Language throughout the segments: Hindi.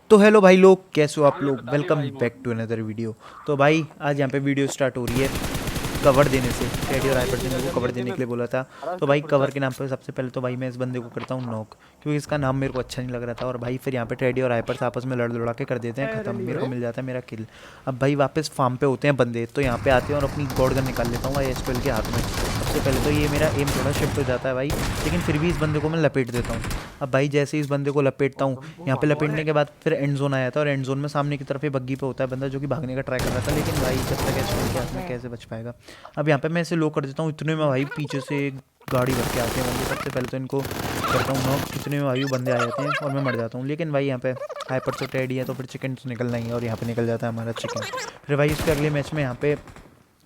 तो हेलो भाई लोग, कैसे हो आप लोग। Welcome back to another video. तो भाई आज यहाँ पे वीडियो स्टार्ट हो रही है कवर देने से। टेडी और हाइपर ने मेरे को कवर देने के लिए बोला था। तो भाई कवर के नाम पे सबसे पहले तो भाई मैं इस बंदे को करता हूँ नॉक, क्योंकि इसका नाम मेरे को अच्छा नहीं लग रहा था। और भाई फिर यहाँ पे टेडी और हाइपर आपस में लड़ लड़ा के कर देते हैं ख़त्म, मेरे को मिल जाता है मेरा किल। अब भाई वापस फार्म पे होते हैं बंदे, तो यहाँ पे आते हैं और अपनी गॉड गन निकाल लेता हूँ भाई एस के हाथ में। सबसे पहले तो ये मेरा एम थोड़ा शिफ्ट हो जाता है भाई, लेकिन फिर भी इस बंदे को मैं लपेट देता हूँ। अब भाई जैसे ही इस बंदे को लपेटता हूँ, यहाँ पे लपेटने के बाद फिर एंड जोन आया था, और एंड जोन में सामने की तरफ ही बग्गी पे होता है बंदा जो कि भागने का ट्राई कर रहा था, लेकिन भाई जब तक एस के हाथ में कैसे बच पाएगा। अब यहाँ पे मैं इसे लो कर देता हूँ, इतने में भाई पीछे से एक गाड़ी भर के आते हैं बंदे। सबसे पहले तो इनको करता हूँ नॉक, इतने में भाई वो बंदे आ जाते हैं और मैं मर जाता हूँ। लेकिन भाई यहाँ पे हाइपर तो टेडी है, तो फिर चिकन तो निकलना ही है, और यहाँ पे निकल जाता है हमारा चिकन। फिर भाई इसके अगले मैच में यहाँ पे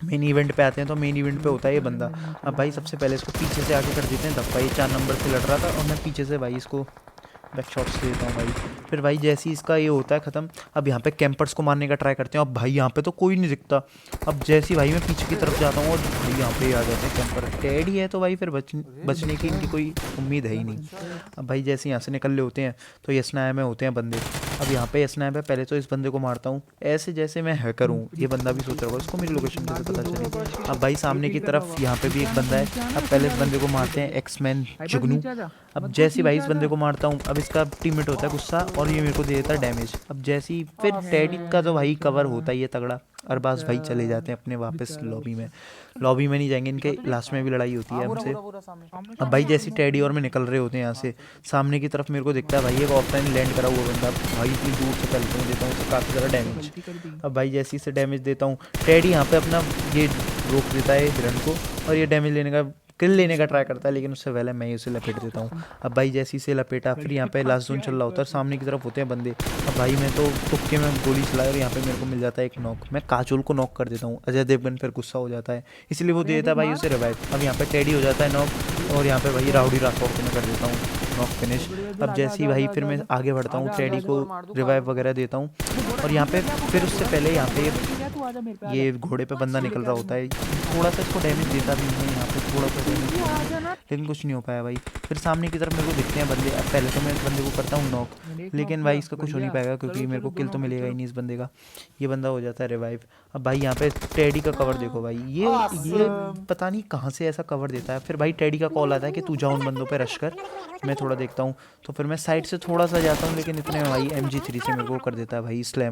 मेन इवेंट पे आते हैं, तो मेन इवेंट पे होता है ये बंदा। अब भाई सबसे पहले इसको पीछे से आके कर देते हैं धक्का। ये 4 नंबर से लड़ रहा था और मैं पीछे से भाई इसको बैक शॉट्स दे देता हूँ भाई। फिर भाई जैसे ही इसका ये होता है ख़त्म, अब यहाँ पे कैंपर्स को मारने का ट्राई करते हैं। अब भाई यहाँ पे तो कोई नहीं दिखता। अब जैसे ही भाई मैं पीछे की तरफ जाता हूँ और भाई यहाँ पे आ जाते हैं कैंपर। टेडी है तो भाई फिर बचने की इनकी कोई उम्मीद है ही नहीं। अब भाई जैसे यहाँ से निकल ले होते हैं, तो यस में होते हैं बंदे। अब यहाँ पे यस पे पहले तो इस बंदे को मारता हूँ ऐसे जैसे मैं हैकर हूँ। ये बंदा भी सोच रहा होगा इसको मेरी लोकेशन कैसे पता चली। अब भाई सामने की तरफ यहाँ पे भी एक बंदा है। अब पहले इस बंदे को मारते हैं एक्समैन जुगनू। अब जैसे ही भाई इस बंदे को मारता हूँ, अब इसका टीममेट होता है गुस्सा और ये मेरे को दे देता है डैमेज। अब जैसे ही फिर टेडी का तो भाई कवर होता ही है तगड़ा। अरबाज भाई चले जाते हैं अपने वापस लॉबी में। लॉबी में नहीं जाएंगे, इनके लास्ट में भी लड़ाई होती है हमसे। अब भाई जैसे टेडी और मैं निकल रहे होते हैं यहाँ से, सामने की तरफ मेरे को दिखता है भाई एक ऑफलाइन लैंड करा हुआ बंदा। भाई इतनी दूर से पहले तो मैं देता हूँ उसे काफ़ी ज़्यादा डैमेज। अब भाई जैसे ही से डैमेज देता हूँ, टेडी यहाँ पे अपना ये रोक देता है हिरन को, और ये डैमेज लेने का किल लेने का ट्राई करता है, लेकिन उससे पहले मैं ही उसे लपेट देता हूँ। अब भाई जैसे ही से लपेटा, फिर यहाँ पे लास्ट जोन चल रहा होता है, सामने की तरफ होते हैं बंदे। अब भाई मैं तो तुक्के में गोली चलाया और यहाँ पे मेरे को मिल जाता है एक नॉक। मैं काजोल को नॉक कर देता हूँ। अजय देवगन फिर गुस्सा हो जाता है, इसलिए वो दे देता है भाई उसे रिवाइव। अब यहाँ पे टेडी हो जाता है नॉक, और यहाँ पे भाई राउडी राठौर को मैं कर देता हूँ नॉक फिनिश। अब जैसे ही भाई फिर मैं आगे बढ़ता हूँ, टेडी को रिवाइव वगैरह देता हूँ, और यहाँ पे फिर उससे पहले यहाँ पे ये घोड़े पे बंदा निकल रहा होता है। थोड़ा सा इसको डैमेज देता भी हूँ यहाँ पे, थोड़ा सा डैमेज, लेकिन कुछ नहीं हो पाया भाई। फिर सामने की तरफ मेरे को दिखते हैं बंदे। अब पहले तो मैं इस बंदे को करता हूँ नॉक, लेकिन भाई इसका कुछ हो नहीं पाएगा क्योंकि मेरे को किल तो मिलेगा ही नहीं इस बंदे का। ये बंदा हो जाता है रिवाइव। अब भाई यहाँ पे टेडी का कवर देखो भाई, ये पता नहीं कहाँ से ऐसा कवर देता है। फिर भाई टेडी का कॉल आता है कि तू जा उन बंदों पे रश कर। मैं थोड़ा देखता हूँ, तो फिर मैं साइड से थोड़ा सा जाता हूँ, लेकिन इतने में भाई MG3 से मेरे को कर देता है भाई स्लैम।